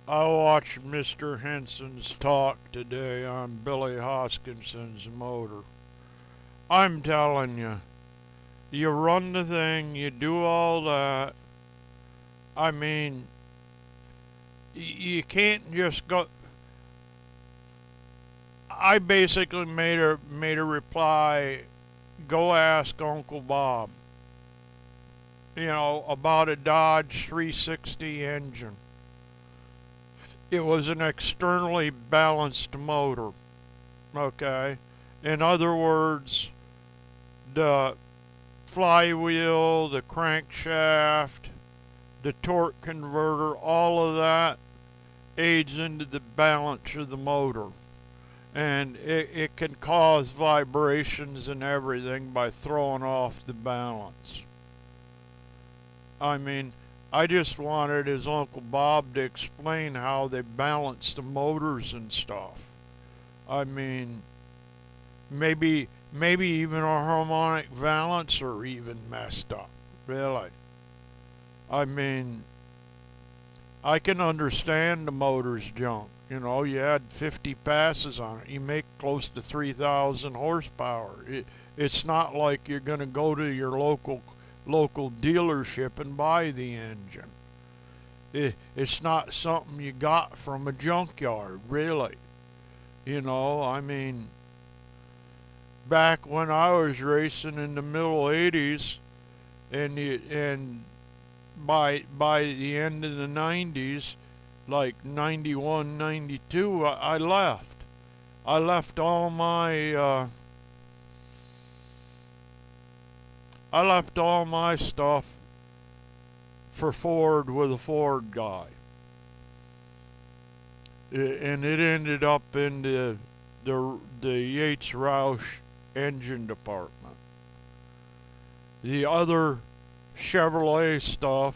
I watched Mr. Henson's talk today on Billy Hoskinson's motor. I'm telling you, you run the thing, you do all that. I mean, you can't just go. I basically made a reply. Go ask Uncle Bob. About a Dodge 360 engine. It was an externally balanced motor. Okay. In other words, the flywheel, the crankshaft, the torque converter, all of that aids into the balance of the motor. And it can cause vibrations and everything by throwing off the balance. I mean, I just wanted his Uncle Bob to explain how they balance the motors and stuff. I mean, maybe even a harmonic balancer even messed up. Really. I mean, I can understand the motor's junk. You had 50 passes on it. You make close to 3,000 horsepower. It's not like you're going to go to your local dealership and buy the engine. It's not something you got from a junkyard, really. I mean, back when I was racing in the middle '80s, and by the end of the '90s, like '91, '92, I left. I left all my stuff for Ford with a Ford guy, and it ended up in the Yates Roush engine department. The other Chevrolet stuff,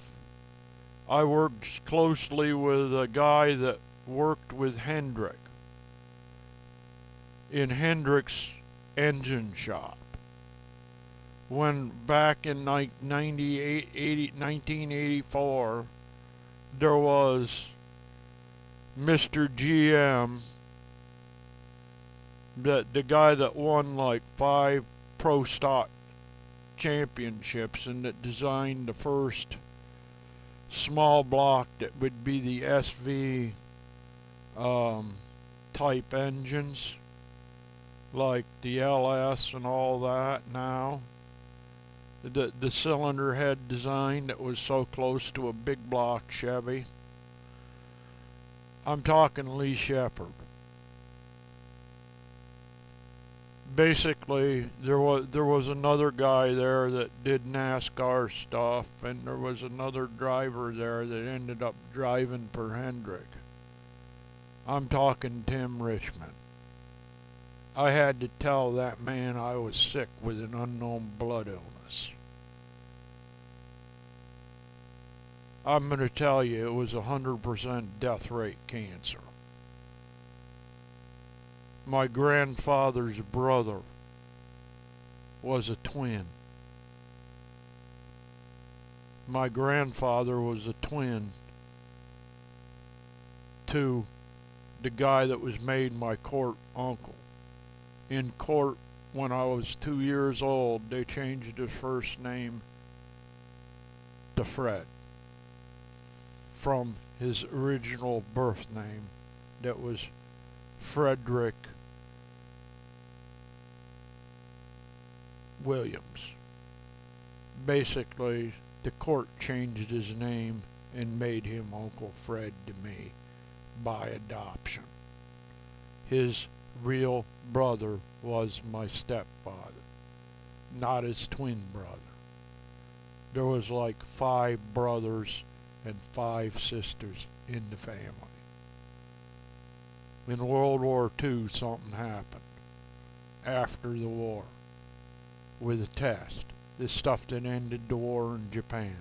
I worked closely with a guy that worked with Hendrick in Hendrick's engine shop. When back in 1984, there was Mr. GM, the guy that won like 5 pro stock championships and that designed the first small block that would be the SV type engines, like the LS and all that now. The cylinder head design that was so close to a big block Chevy. I'm talking Lee Shepard. Basically, there was another guy there that did NASCAR stuff, and there was another driver there that ended up driving for Hendrick. I'm talking Tim Richmond. I had to tell that man I was sick with an unknown blood illness. I'm going to tell you, it was 100% death rate cancer. My grandfather's brother was a twin. My grandfather was a twin to the guy that was made my court uncle. In court, when I was 2 years old, they changed his first name to Fred from his original birth name that was Frederick Williams. Basically, the court changed his name and made him Uncle Fred to me by adoption. His real brother was my stepfather, not his twin brother. There was like 5 brothers and 5 sisters in the family. In World War II, something happened after the war with a test. This stuff that ended the war in Japan.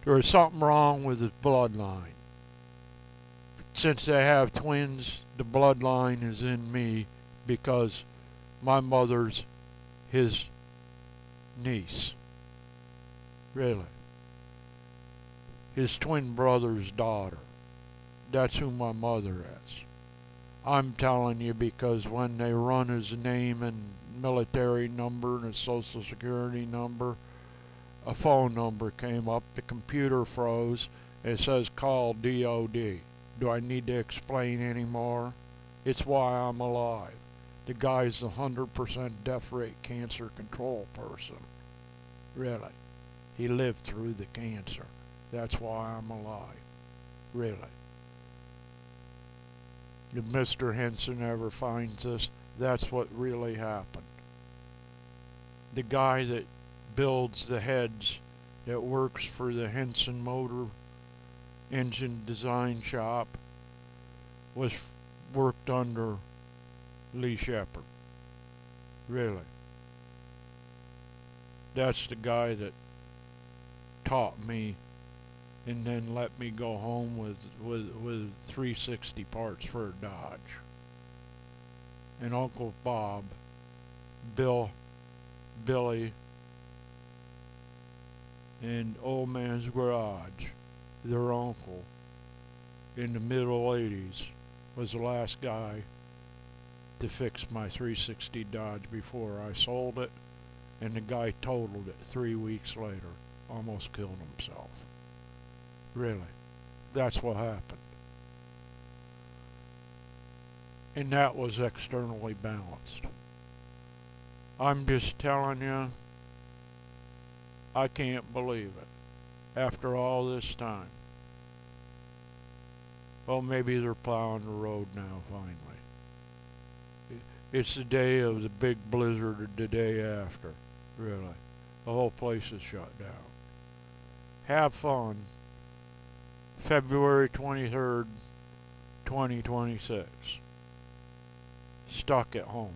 There was something wrong with his bloodline. Since they have twins, the bloodline is in me because my mother's his niece. Really. his twin brother's daughter. That's who my mother is. I'm telling you because when they run his name and military number and his social security number, a phone number came up, the computer froze, it says call DOD. Do I need to explain any more? It's why I'm alive. The guy's a 100% death rate cancer control person. Really. He lived through the cancer. That's why I'm alive. Really. If Mr. Henson ever finds this, that's what really happened. The guy that builds the heads, that works for the Henson Motor Engine Design Shop, was worked under Lee Shepard. Really. That's the guy that taught me and then let me go home with 360 parts for a Dodge. And Uncle Bob, Billy, and Old Man's Garage, their uncle, in the middle 80s, was the last guy to fix my 360 Dodge before I sold it, and the guy totaled it 3 weeks later, almost killed himself. Really. That's what happened. And that was externally balanced. I'm just telling you, I can't believe it. After all this time. Well, maybe they're plowing the road now, finally. It's the day of the big blizzard or the day after. Really. The whole place is shut down. Have fun. February 23rd, 2026. Stuck at home.